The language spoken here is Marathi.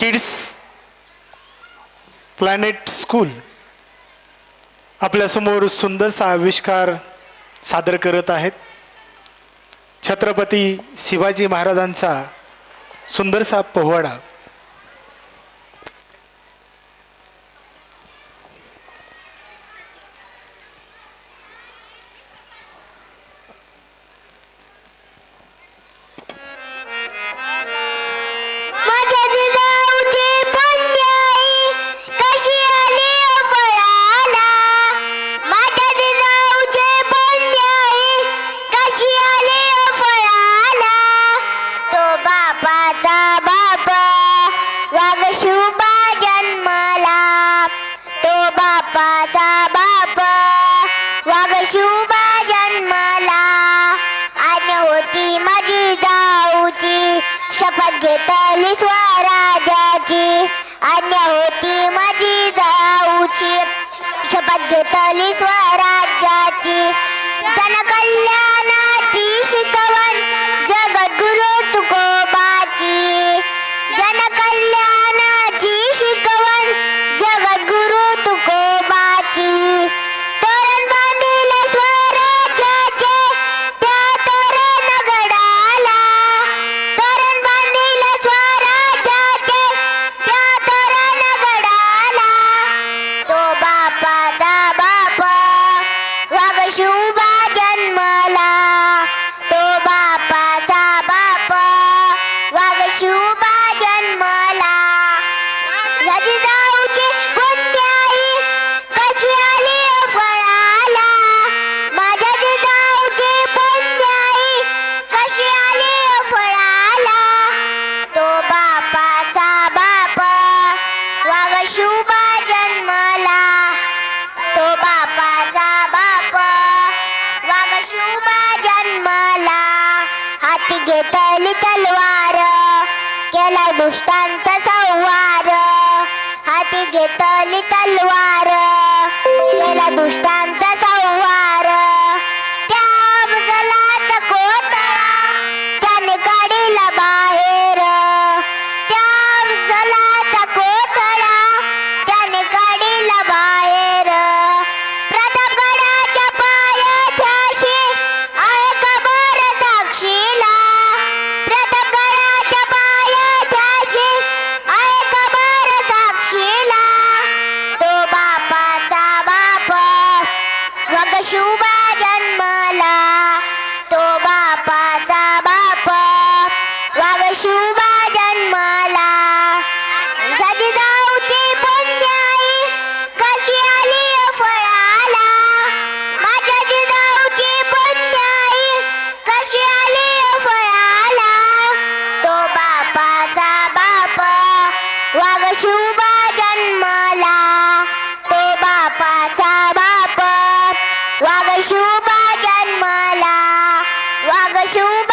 किड्स प्लॅनेट स्कूल आपल्यासमोर सुंदरसा आविष्कार सादर करत आहेत. छत्रपती शिवाजी महाराजांचा सुंदरसा पोवाडा. शपथ घेतली स्वराज्याची, आज्ञा होती माझी जाऊची. शपथ घेतली स्वराज्याची, जनकल्याणाची शिकवण जगद्गुरु तुकोबाची. जनकल्याणाची शिकवण जगद्गुरु तुकोबाची. तोरण बांधिले स्वराज्याचे त्या तोरण गडाला. तोरण बांधिले स्वराज्याचे त्या तोरण गडाला. तो बापाचा बाप वाघ शुभा जन्मला. तो बापाचा बाप वाघ शुभा जन्मला. याची जाऊची पुण्याई कशी आली फळाला. माझ्या जिजाऊची पुण्याई कशी आली फळाला. तो बापाचा बाप वाघ शुभा जन्मला. तो बापाचा बाप वाघ शुभा जन्मला. हाती घेतली तलवार केला दुष्टांचा संहार. हाती घेतली तलवार केला दुष्टांचा संहार. त्या अफजलाचा कोथळा त्याने काढला बाहेर. त्या अफजलाचा कोथळा त्याने काढला बाहेर. प्रतापगडाच्या पायथ्याशी आहे कबर साक्षीला. प्रतापगडाच्या पायथ्याशी आहे कबर साक्षीला. तो बापाचा बाप वाघ शुभा जन्मला. तो बापाचा बाप वाघ शुभा जन्मला. त्याची जाऊची पुण्याई कशी आली फळाला. माझ्या जिजाऊची पुण्याई कशी आली फळाला. तो बापाचा बाप वाघ शुभा जन्मला. तो बापाचा बाप वाघ शुभा जन्मला. वाघ शुभा